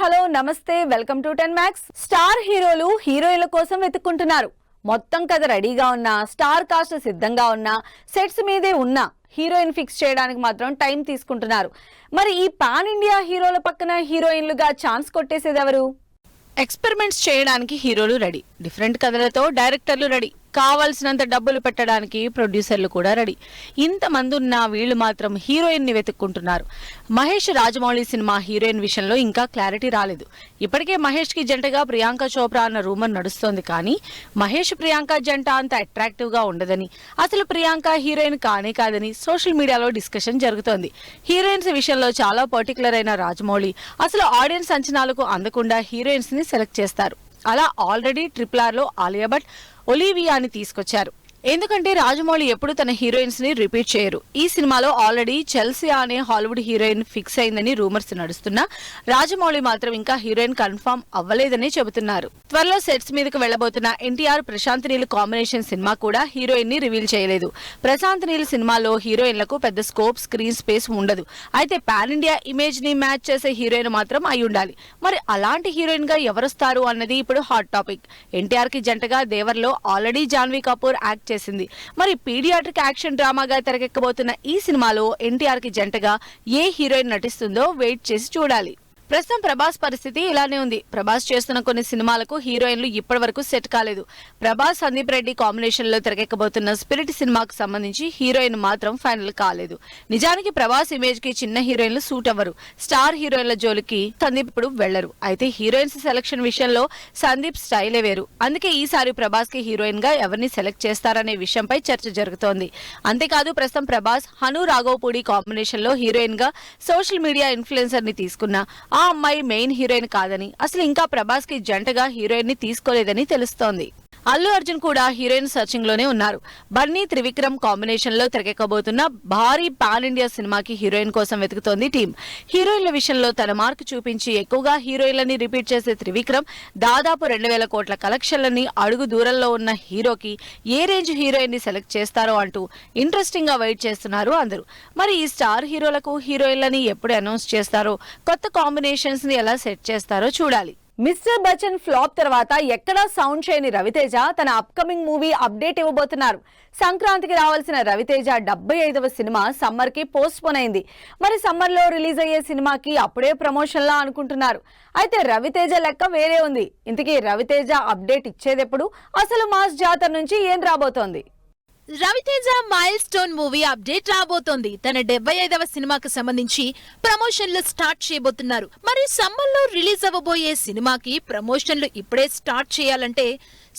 Hello నమస్తే welcome to 10 Max. Star హీరోలు హీరోయిన్ల కోసం వెతుక్కుంటున్నారు. మొత్తం కథ రెడీగా ఉన్నా, స్టార్ కాస్ట్ సిద్ధంగా ఉన్నా, సెట్స్ మీదే ఉన్నా హీరోయిన్ ఫిక్స్ చేయడానికి మాత్రం టైం తీసుకుంటున్నారు. మరి ఈ పాన్ ఇండియా హీరోల పక్కన హీరోయిన్లుగా ఛాన్స్ కొట్టేసేది ఎవరు? ఎక్స్పెరిమెంట్స్ చేయడానికి హీరోలు రెడీ, డిఫరెంట్ కథలతో డైరెక్టర్లు రెడీ, కావాల్సినంత డబ్బులు పెట్టడానికి ప్రొడ్యూసర్లు కూడా రెడీ. ఇంతమంది ఉన్న వీళ్ళు మాత్రం హీరోయిన్ ని వెతుక్కుంటున్నారు. మహేష్ రాజమౌళి సినిమా హీరోయిన్ విషయంలో ఇంకా క్లారిటీ రాలేదు. ఇప్పటికే మహేష్ కి జంటగా ప్రియాంక చోప్రా అన్న రూమర్ నడుస్తోంది. కానీ మహేష్ ప్రియాంక జంట అంత అట్రాక్టివ్ గా ఉండదని, అసలు ప్రియాంక హీరోయిన్ కానే కాదని సోషల్ మీడియాలో డిస్కషన్ జరుగుతోంది. హీరోయిన్స్ విషయంలో చాలా పర్టికులర్ అయిన రాజమౌళి అసలు ఆడియన్స్ అంచనాలకు అందకుండా హీరోయిన్స్ ని సెలెక్ట్ చేస్తారు. అలా ఆల్రెడీ RRR లో ఆలియా భట్, ఒలివియాని తీసుకొచ్చారు. ఎందుకంటే రాజమౌళి ఎప్పుడు తన హీరోయిన్స్ ని రిపీట్ చేయరు. ఈ సినిమాలో ఆల్రెడీ చెల్సీ అనే హాలీవుడ్ హీరోయిన్ ఫిక్స్ అయిందని రూమర్స్ నడుస్తున్నా రాజమౌళి మాత్రం ఇంకా హీరోయిన్ కన్ఫర్మ్ అవ్వలేదని చెబుతున్నారు. త్వరలో సెట్స్ మీదకు వెళ్లబోతున్న ఎన్టీఆర్ ప్రశాంత్ నీల్ కాంబినేషన్ సినిమా కూడా హీరోయిన్ ని రివీల్ చేయలేదు. ప్రశాంత్ నీల్ సినిమాలో హీరోయిన్లకు పెద్ద స్కోప్, స్క్రీన్ స్పేస్ ఉండదు. అయితే పాన్ ఇండియా ఇమేజ్ ని మ్యాచ్ చేసే హీరోయిన్ మాత్రం అయి ఉండాలి. మరి అలాంటి హీరోయిన్ గా ఎవరొస్తారు అన్నది ఇప్పుడు హాట్ టాపిక్. ఎన్టీఆర్ కి జంటగా దేవర్లో ఆల్రెడీ జాన్వీ కపూర్ యాక్ట్ చేసింది. మరి పీడియాట్రిక్ యాక్షన్ డ్రామాగా తెరకెక్కబోతున్న ఈ సినిమాలో ఎన్టీఆర్ కి జంటగా ఏ హీరోయిన్ నటిస్తుందో వెయిట్ చేసి చూడాలి. ప్రస్తుతం ప్రభాస్ పరిస్థితి ఇలానే ఉంది. ప్రభాస్ చేస్తున్న కొన్ని సినిమాలకు హీరోయిన్లు ఇప్పటి వరకు సెట్ కాలేదు. ప్రభాస్, సందీప్ రెడ్డి కాంబినేషన్ లో తెరకెక్కబోతున్న స్పిరిట్ సినిమాకు సంబంధించి హీరోయిన్ మాత్రం ఫైనల్ కాలేదు. నిజానికి ప్రభాస్ ఇమేజ్ కి చిన్న హీరోయిన్లు సూట్ అవ్వరు. స్టార్ హీరోయిన్ల జోలికి సందీప్ ఇప్పుడు వెళ్లరు. అయితే హీరోయిన్స్ సెలక్షన్ విషయంలో సందీప్ స్టైలే వేరు. అందుకే ఈసారి ప్రభాస్ కి హీరోయిన్ గా ఎవరిని సెలెక్ట్ చేస్తారనే విషయంపై చర్చ జరుగుతోంది. అంతేకాదు ప్రస్తుతం ప్రభాస్ హను రాఘవపూడి కాంబినేషన్ లో హీరోయిన్ గా సోషల్ మీడియా ఇన్ఫ్లుయెన్సర్ ని తీసుకున్న ఆ అమ్మాయి మెయిన్ హీరోయిన్ కాదని, అసలు ఇంకా ప్రభాస్ కి జంటగా హీరోయిన్ ని తీసుకోలేదని తెలుస్తోంది. అల్లు అర్జున్ కూడా హీరోయిన్ సర్చింగ్ లోనే ఉన్నారు. బన్నీ, త్రివిక్రమ్ కాంబినేషన్ లో తెరకెక్కబోతున్న భారీ పాన్ ఇండియా సినిమాకి హీరోయిన్ కోసం వెతుకుతోంది టీం. హీరోయిన్ల విషయంలో తన మార్క్ చూపించి ఎక్కువగా హీరోయిన్లని రిపీట్ చేసే త్రివిక్రమ్ దాదాపు 2,000 కోట్ల కలెక్షన్లని అడుగు దూరంలో ఉన్న హీరోకి ఏ రేంజ్ హీరోయిన్ ని సెలెక్ట్ చేస్తారో అంటూ ఇంట్రెస్టింగ్ గా వెయిట్ చేస్తున్నారు అందరూ. మరి ఈ స్టార్ హీరోలకు హీరోయిన్లని ఎప్పుడు అనౌన్స్ చేస్తారో, కొత్త కాంబినేషన్స్ ని ఎలా సెట్ చేస్తారో చూడాలి. మిస్టర్ బచ్చన్ ఫ్లాప్ తర్వాత ఎక్కడా సౌండ్ చేయని రవితేజ తన అప్కమింగ్ మూవీ అప్డేట్ ఇవ్వబోతున్నారు. సంక్రాంతికి రావాల్సిన రవితేజ 75వ సినిమా సమ్మర్ కి పోస్ట్ పోన్ అయింది. మరి సమ్మర్ లో రిలీజ్ అయ్యే సినిమాకి అప్పుడే ప్రమోషన్ లా అనుకుంటున్నారు. అయితే రవితేజ లెక్క వేరే ఉంది. ఇంతకీ రవితేజ అప్డేట్ ఇచ్చేదెప్పుడు? అసలు మాస్ జాతర నుంచి ఏం రాబోతోంది? Ravi Teja milestone movie update రాబోతోంది. తన 75వ సినిమాకు సంబంధించి ప్రమోషన్లు స్టార్ట్ చేయబోతున్నారు. మరి సమ్మర్ లో రిలీజ్ అవ్వబోయే సినిమాకి ప్రమోషన్లు ఇప్పుడే స్టార్ట్ చేయాలంటే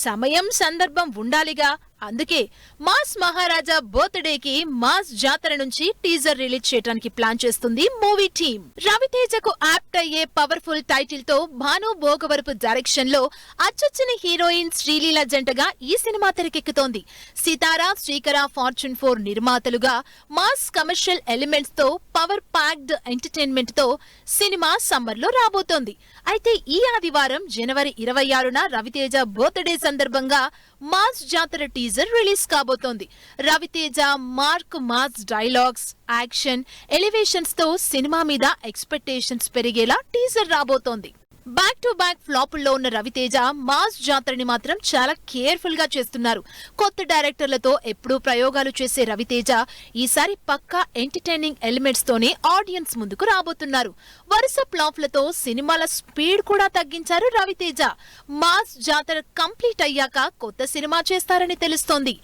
సమయం, సందర్భం ఉండాలిగా. అందుకే మాస్ మహారాజా బర్త్డేకి మాస్ జాతర నుంచి టీజర్ రిలీజ్ చేయడానికి ప్లాన్ చేస్తుంది మూవీ టీమ్. రవితేజకు యాప్ట్ అయ్యే పవర్ఫుల్ టైటిల్ తో భాను భోగవరపు డైరెక్షన్ లో అచ్చొచ్చిన హీరోయిన్ శ్రీలీల జంటగా ఈ సినిమా తెరకెక్కుతోంది. సితారా, శ్రీకర, ఫార్చ్యూన్ 4 నిర్మాతలుగా మాస్ కమర్షియల్ ఎలిమెంట్స్ తో పవర్ ప్యాక్డ్ ఎంటర్టైన్మెంట్ తో సినిమా సమ్మర్ లో రాబోతోంది. అయితే ఈ ఆదివారం జనవరి 26న రవితేజ బర్త్డే సందర్భంగా మాస్ జాతర టీజర్ రిలీజ్ కాబోతోంది. Ravi Teja mark mass dialogues, action, elevations తో సినిమా మీద ఎక్స్పెక్టేషన్స్ పెరిగేలా టీజర్ రాబోతోంది. బ్యాక్ టు బ్యాక్ ఫ్లాపుల్లో ఉన్న రవితేజ మాస్ జాతరని మాత్రం చాలా కేర్ఫుల్ గా చేస్తున్నారు. కొత్త డైరెక్టర్లతో ఎప్పుడూ ప్రయోగాలు చేసే రవితేజ ఈసారి పక్కా ఎంటర్టైనింగ్ ఎలిమెంట్స్ తోనే ఆడియన్స్ ముందుకు రాబోతున్నారు. వరుస ఫ్లాప్లతో సినిమాల స్పీడ్ కూడా తగ్గించారు రవితేజ. మాస్ జాతర కంప్లీట్ అయ్యాక కొత్త సినిమా చేస్తారని తెలుస్తోంది.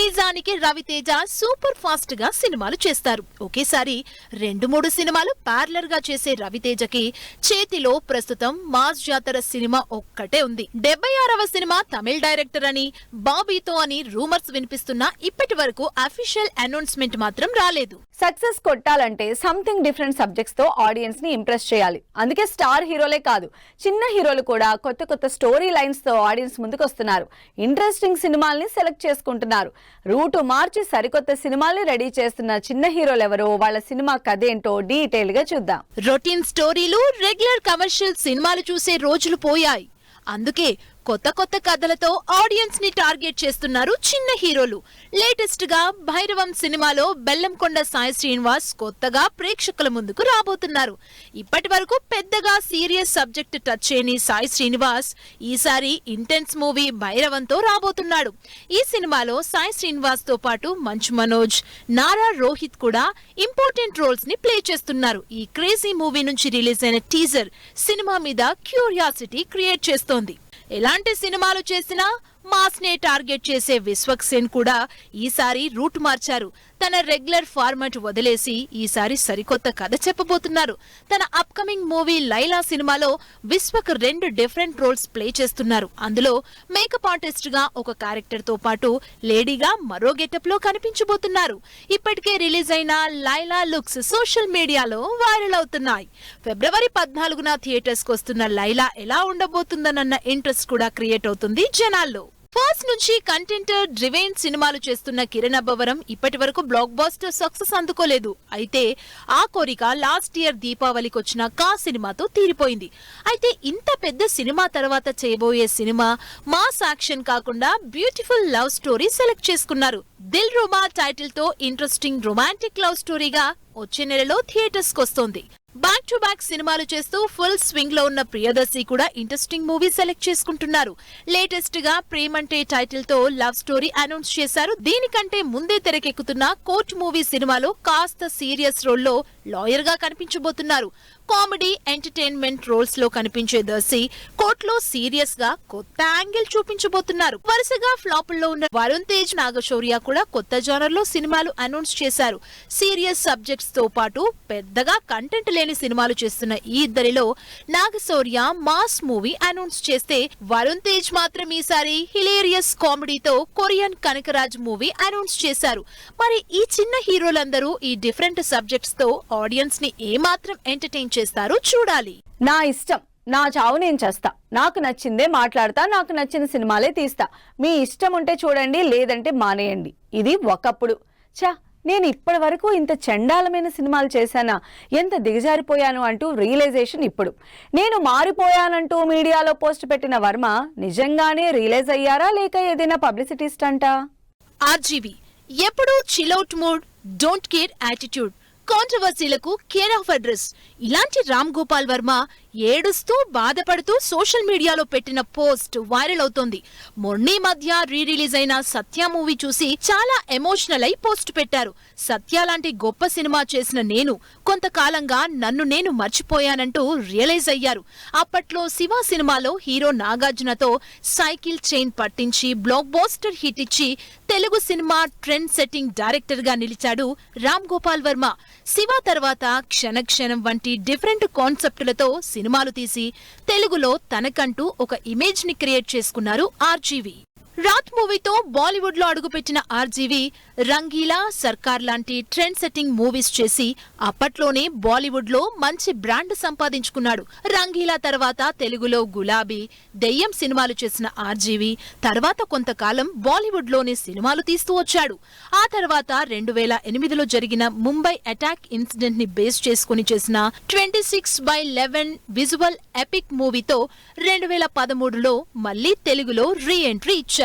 నిజానికి రవితేజ సూపర్ ఫాస్ట్ గా సినిమాలు చేస్తారు. ఒకేసారి 2-3 సినిమాలు ప్యారలర్ గా చేసే రవితేజకి చేతిలో ప్రస్తుతం మాస్ జాతర సినిమా ఒక్కటే ఉంది. 76వ సినిమా తమిళ డైరెక్టర్ అని, బాబీతో అని రూమర్స్ వినిపిస్తున్నా ఇప్పటి వరకు అఫీషియల్ అనౌన్స్మెంట్ మాత్రం రాలేదు. సక్సెస్ కొట్టాలంటే సంథింగ్ డిఫరెంట్ సబ్జెక్ట్స్ తో ఆడియన్స్ ని ఇంప్రెస్ చేయాలి. అందుకే స్టార్ హీరోలే కాదు, చిన్న హీరోలు కూడా కొత్త కొత్త స్టోరీ లైన్స్ తో ఆడియన్స్ ముందుకు వస్తున్నారు. ఇంట్రెస్టింగ్ సినిమాల్ని సెలెక్ట్ చేసుకుంటున్నారు. రూటు మార్చి సరికొత్త సినిమాల్ని రెడీ చేస్తున్న చిన్న హీరోలు ఎవరో, వాళ్ళ సినిమా కథేంటో డీటెయిల్ గా చూద్దాం. రొటీన్ స్టోరీలు, రెగ్యులర్ కమర్షియల్ సినిమాలు చూసే రోజులు పోయాయి. అందుకే కొత్త కొత్త కథలతో ఆడియన్స్ ని టార్గెట్ చేస్తున్నారు చిన్న హీరోలు. లేటెస్ట్ గా భైరవం సినిమాలో బెల్లంకొండ సాయి శ్రీనివాస్ కొత్తగా ప్రేక్షకుల ముందుకు రాబోతున్నారు. ఇప్పటి వరకు పెద్దగా సీరియస్ సబ్జెక్ట్ టచ్ చేయని సాయి శ్రీనివాస్ ఈసారి ఇంటెన్స్ మూవీ భైరవంతో రాబోతున్నాడు. ఈ సినిమాలో సాయి శ్రీనివాస్ తో పాటు మంచు మనోజ్, నారా రోహిత్ కూడా ఇంపార్టెంట్ రోల్స్ ని ప్లే చేస్తున్నారు. ఈ క్రేజీ మూవీ నుంచి రిలీజ్ అయిన టీజర్ సినిమా మీద క్యూరియాసిటీ క్రియేట్ చేస్తోంది. ఎలాంటి సినిమాలు చేసినా మాస్ నే టార్గెట్ చేసే విశ్వక్ సేన్ కూడా ఈసారి రూట్ మార్చారు. తన రెగ్యులర్ ఫార్మాట్ వదిలేసి ఈసారి సరికొత్త కథ చెప్పబోతున్నారు. తన అప్కమింగ్ మూవీ లైలా సినిమాలో విశ్వక్ 2 డిఫరెంట్ రోల్స్ ప్లే చేస్తున్నారు. అందులో మేకప్ ఆర్టిస్ట్ గా ఒక క్యారెక్టర్ తో పాటు లేడీగా మరో గెటప్ లో కనిపించబోతున్నారు. ఇప్పటికే రిలీజ్ అయిన లైలా లుక్స్ సోషల్ మీడియాలో వైరల్ అవుతున్నాయి. ఫిబ్రవరి 14న థియేటర్స్ కు వస్తున్న లైలా ఎలా ఉండబోతుందన్న ఇంట్రెస్ట్ కూడా క్రియేట్ అవుతుంది జనాల్లో. ఫస్ట్ నుంచి కంటెంట్ డ్రివెన్ సినిమాలు చేస్తున్న కిరణ్ అబ్బవరం ఇప్పటి వరకు బ్లాక్ బాస్టర్ సక్సెస్ అందుకోలేదు. అయితే ఆ కోరిక లాస్ట్ ఇయర్ దీపావళికి వచ్చిన కా సినిమాతో తీరిపోయింది. అయితే ఇంత పెద్ద సినిమా తర్వాత చేయబోయే సినిమా మాస్ యాక్షన్ కాకుండా బ్యూటిఫుల్ లవ్ స్టోరీ సెలెక్ట్ చేసుకున్నారు. దిల్ రుబా టైటిల్ తో ఇంట్రెస్టింగ్ రొమాంటిక్ లవ్ స్టోరీగా వచ్చే నెలలో థియేటర్స్ కు వస్తోంది. బ్యాక్ టు బ్యాక్ సినిమాలు చేస్తూ ఫుల్ స్వింగ్ లో ఉన్న ప్రియదర్శి కూడా ఇంట్రెస్టింగ్ మూవీ సెలెక్ట్ చేసుకుంటున్నారు. లేటెస్ట్ గా ప్రేమంటే టైటిల్ తో లవ్ స్టోరీ అనౌన్స్ చేశారు. దీనికంటే ముందే తెరకెక్కుతున్న కోర్ట్ మూవీ సినిమాలో కాస్త సీరియస్ రోల్ లో లాయర్ గా కనిపించబోతున్నారు. కామెడీ ఎంటర్టైన్మెంట్ రోల్స్ లో కనిపించే దర్శి కోర్టులో సీరియస్ గా కొత్త యాంగిల్ చూపించబోతున్నారు. వరుసగా ఫ్లాపుల్లో ఉన్న వరుణ్ తేజ్, నాగశౌర్య కూడా కొత్త జానర్ లో సినిమాలు అనౌన్స్ చేశారు. సీరియస్ సబ్జెక్ట్స్ తో పాటు పెద్దగా కంటెంట్ లేని సినిమాలు చేస్తున్న ఈ ఇద్దరిలో నాగశౌర్య మాస్ మూవీ అనౌన్స్ చేస్తే, వరుణ్ తేజ్ మాత్రం ఈసారి హిలేరియస్ కామెడీతో కొరియన్ కనకరాజ్ మూవీ అనౌన్స్ చేశారు. మరి ఈ చిన్న హీరోలందరూ ఈ డిఫరెంట్ సబ్జెక్ట్స్ తో ఆడియన్స్ ని ఏమాత్రం ఎంటర్టైన్ చేస్తారో చూడాలి. నా ఇష్టం, నా చావు నేను చేస్తా, నాకు నచ్చిందే మాట్లాడతా, నాకు నచ్చిన సినిమాలే తీస్తా, మీ ఇష్టం ఉంటే చూడండి, లేదంటే మానేయండి. ఇది ఒకప్పుడు. నేను ఇప్పటి వరకు ఇంత చండాలమైన సినిమాలు చేశానా, ఎంత దిగజారిపోయాను అంటూ రియలైజేషన్ ఇప్పుడు. నేను మారిపోయానంటూ మీడియాలో పోస్ట్ పెట్టిన వర్మ నిజంగానే రియలైజ్ అయ్యారా, లేక ఏదైనా పబ్లిసిటీ స్టంటా? ఆర్జీవి ఎప్పుడు chill out mood, don't care attitude, కాంట్రవర్సీలకు కేర్ ఆఫ్ అడ్రస్. ఇలాంటి రామ్ గోపాల్ వర్మ ఏడుస్తూ బాధపడుతూ సోషల్ మీడియాలో పెట్టిన పోస్ట్ వైరల్ అవుతోంది. మొన్నీ మధ్య రిలీజ్ అయిన సత్య మూవీ చూసి చాలా ఎమోషనల్ అయి పోస్ట్ పెట్టారు. సత్య లాంటి గొప్ప సినిమా చేసిన నేను కొంతకాలంగా నన్ను నేను మర్చిపోయానంటూ రియలైజ్ అయ్యారు. అప్పట్లో శివ సినిమాలో హీరో నాగార్జునతో సైకిల్ చైన్ పట్టించి బ్లాక్ బాస్టర్ హిట్ ఇచ్చి Telugu cinema trend setting director గా నిలిచాడు రామ్ గోపాల్ వర్మ. శివ తర్వాత క్షణక్షణం వంటి డిఫరెంట్ కాన్సెప్టులతో సినిమాలు తీసి తెలుగులో తనకంటూ ఒక ఇమేజ్ ని క్రియేట్ చేసుకున్నారు ఆర్జీవి. రాత్ మూవీతో బాలీవుడ్ లో అడుగుపెట్టిన ఆర్జీవి రంగీలా, సర్కార్ లాంటి ట్రెండ్ సెట్టింగ్ మూవీస్ చేసి అప్పట్లోనే బాలీవుడ్ లో మంచి బ్రాండ్ సంపాదించుకున్నాడు. రంగీలా తర్వాత తెలుగులో గులాబీ, దెయ్యం సినిమాలు చేసిన ఆర్జీవి తర్వాత కొంతకాలం బాలీవుడ్ లోనే సినిమాలు తీస్తూ వచ్చాడు. ఆ తర్వాత 2008లో జరిగిన ముంబై అటాక్ ఇన్సిడెంట్ ని బేస్ చేసుకుని చేసిన 26/11 విజువల్ ఎపిక్ మూవీతో 2013లో మళ్లీ తెలుగులో రీ ఎంట్రీ ఇచ్చారు.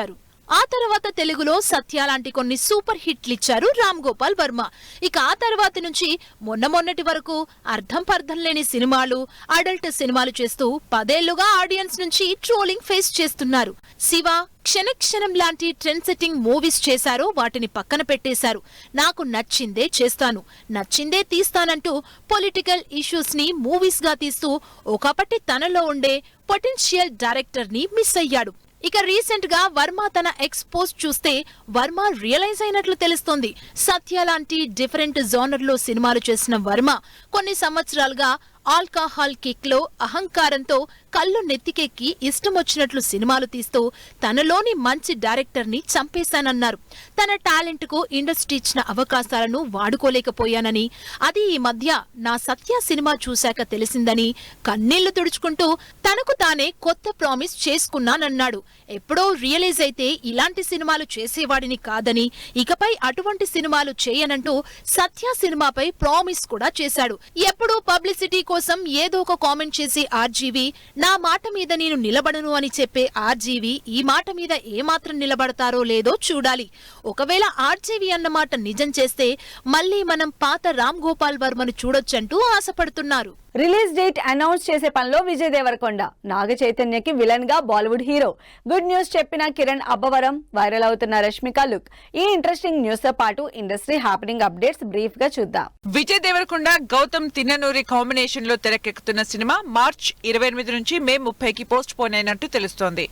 ఆ తర్వాత తెలుగులో సత్య లాంటి కొన్ని సూపర్ హిట్లు ఇచ్చారు రామ్ గోపాల్ వర్మ. ఇక ఆ తర్వాత నుంచి మొన్నటి వరకు అర్థం పర్థం లేని సినిమాలు, అడల్ట్ సినిమాలు చేస్తూ 10 ఏళ్లుగా ఆడియన్స్ నుంచి ట్రోలింగ్ ఫేస్ చేస్తున్నారు. శివ, క్షణక్షణం లాంటి ట్రెండ్ సెట్టింగ్ మూవీస్ చేశారో వాటిని పక్కన పెట్టేశారు. నాకు నచ్చిందే చేస్తాను, నచ్చిందే తీస్తానంటూ పొలిటికల్ ఇష్యూస్ ని మూవీస్ గా తీస్తూ ఒకప్పటి తనలో ఉండే పొటెన్షియల్ డైరెక్టర్ ని మిస్ అయ్యాడు. ఇక రీసెంట్ గా వర్మ తన ఎక్స్ పోస్ట్ చూస్తే వర్మ రియలైజ్ అయినట్లు తెలుస్తోంది. సత్య లాంటి డిఫరెంట్ జోనర్ లో సినిమాలు చేసిన వర్మ కొన్ని సంవత్సరాలుగా ఆల్కహాల్ కిక్ లో అహంకారంతో కళ్ళు నెత్తికెక్కి ఇష్టం వచ్చినట్లు సినిమాలు తీస్తూ తనలోని మంచి డైరెక్టర్ ని చంపేశానన్నారు. తన టాలెంట్ కు ఇండస్ట్రీ ఇచ్చిన అవకాశాలను వాడుకోలేకపోయానని, అది ఈ మధ్య నా సత్య సినిమా చూశాక తెలిసిందని కన్నీళ్లు తుడుచుకుంటూ తనకు తానే కొత్త ప్రామిస్ చేసుకున్నానన్నాడు. ఎప్పుడో రియలైజ్ అయితే ఇలాంటి సినిమాలు చేసేవాడిని కాదని, ఇకపై అటువంటి సినిమాలు చేయనంటూ సత్య సినిమాపై ప్రామిస్ కూడా చేశాడు. ఎప్పుడూ పబ్లిసిటీ కోసం ఏదో ఒక కామెంట్ చేసి ఆర్జీవి, నా మాట మీద నేను నిలబడను అని చెప్పే ఆర్జీవి ఈ మాట మీద ఏమాత్రం నిలబడతారో లేదో చూడాలి. ఒకవేళ ఆర్జీవి అన్నమాట నిజం చేస్తే మళ్లీ మనం పాత రామ్ గోపాల్ వర్మను చూడొచ్చంటూ ఆశపడుతున్నారు. రిలీజ్ డేట్ అనౌన్స్ చేసే పనిలో విజయ్ దేవరకొండ. నాగ చైతన్యకి విలన్ గా బాలీవుడ్ హీరో. గుడ్ న్యూస్ చెప్పిన కిరణ్ అబ్బవరం, వైరల్ అవుతున్న రష్మిక లుక్. ఈ ఇంట్రెస్టింగ్ న్యూస్ తో పాటు ఇండస్ట్రీ హ్యాపెనింగ్ అప్డేట్స్ బ్రీఫ్ గా చూద్దాం. విజయ్ దేవరకొండ, గౌతమ్ తిన్ననూరి కాంబినేషన్ లో తెరకెక్కుతున్న సినిమా మార్చ్ 28 నుంచి మే 30కి పోస్ట్ పోన్ అయినట్టు తెలుస్తోంది.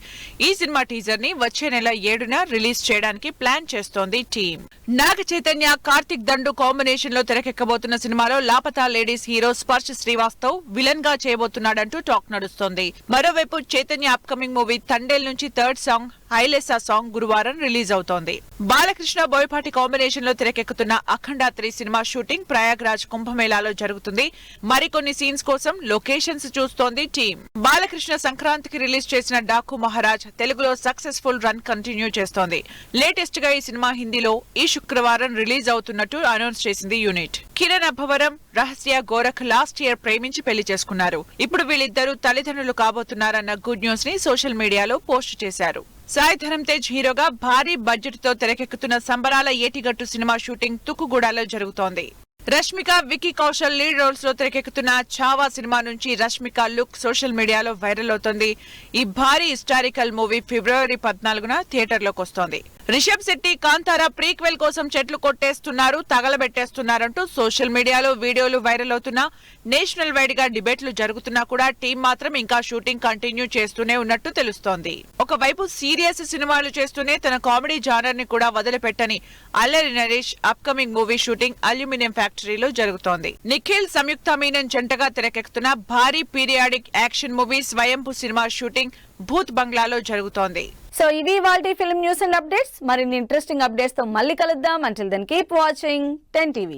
ఈ సినిమా టీజర్ ని వచ్చే నెల 7న రిలీజ్ చేయడానికి ప్లాన్ చేస్తోంది టీం. నాగ చైతన్య, కార్తిక్ దండు కాంబినేషన్ లో తెరకెక్కబోతున్న సినిమాలో Laapataa ladies hero Sparsh Shrivastava villain గా చేయబోతున్నాడంటూ టాక్ నడుస్తోంది. మరోవైపు చైతన్య అప్కమింగ్ మూవీ తండేల్ నుంచి థర్డ్ సాంగ్ హైలెసా సాంగ్ గురువారం రిలీజ్ అవుతోంది. బాలకృష్ణ, బోయపాటి కాంబినేషన్ లో తెరకెక్కుతున్న అఖండ 3 సినిమా షూటింగ్ ప్రయాగ్రాజ్ కుంభమేళాలో జరుగుతుంది. మరికొన్ని సీన్స్ కోసం లొకేషన్స్ చూస్తోంది టీం. బాలకృష్ణ సంక్రాంతికి రిలీజ్ చేసిన డాకు మహారాజ్ తెలుగులో సక్సెస్ఫుల్ రన్ కంటిన్యూ చేస్తోంది. లేటెస్ట్ గా ఈ సినిమా హిందీలో ఈ శుక్రవారం రిలీజ్ అవుతున్నట్టు అనౌన్స్ చేసింది యూనిట్. కిరణ్ అబ్బవరం, రహస్య గోరఖ్ లాస్ట్ ఇయర్ ప్రేమించి పెళ్లి చేసుకున్నారు. ఇప్పుడు వీళ్ళిద్దరూ తల్లిదండ్రులు కాబోతున్నారన్న గుడ్ న్యూస్ ని సోషల్ మీడియాలో పోస్ట్ చేశారు. సాయి ధరమ్ తేజ్ హీరోగా భారీ బడ్జెట్ తో తెరకెక్కుతున్న సంబరాల ఏటిగట్టు సినిమా షూటింగ్ తుక్కుగూడలో జరుగుతోంది. రష్మిక, వికీ కౌశల్ లీడ్ రోల్స్ లో తెరకెక్కుతున్న ఛావా సినిమా నుంచి రష్మిక లుక్ సోషల్ మీడియాలో వైరల్ అవుతోంది. ఈ భారీ హిస్టారికల్ మూవీ ఫిబ్రవరి 14న థియేటర్లోకి వస్తోంది. రిషబ్ శెట్టి కాంతారా ప్రీక్వెల్ కోసం చెట్లు కొట్టేస్తున్నారు, తగలబెట్టేస్తున్నారంటూ సోషల్ మీడియాలో వీడియోలు వైరల్ అవుతున్నా, నేషనల్ వైడ్ గా డిబేట్లు జరుగుతున్నా కూడా టీం మాత్రం ఇంకా షూటింగ్ కంటిన్యూ చేస్తూనే ఉన్నట్టు తెలుస్తోంది. ఒకవైపు సీరియస్ సినిమాలు చేస్తూనే తన కామెడీ జానర్ ని కూడా వదిలిపెట్టని Allari Naresh upcoming movie shooting aluminium ఫ్యాక్టరీలో జరుగుతోంది. నిఖిల్, సంయుక్త మీనన్ జంటగా తెరకెక్కుతున్న భారీ periodic action movie Swayambhu cinema shooting భూత్ బంగ్లాలో జరుగుతోంది. సో ఇవి ఇవాల్టి ఫిల్మ్ న్యూస్ అండ్ అప్డేట్స్. మరిన్ని ఇంట్రెస్టింగ్ అప్డేట్స్ తో మళ్ళీ కలుద్దాం. Until then keep watching 10 TV.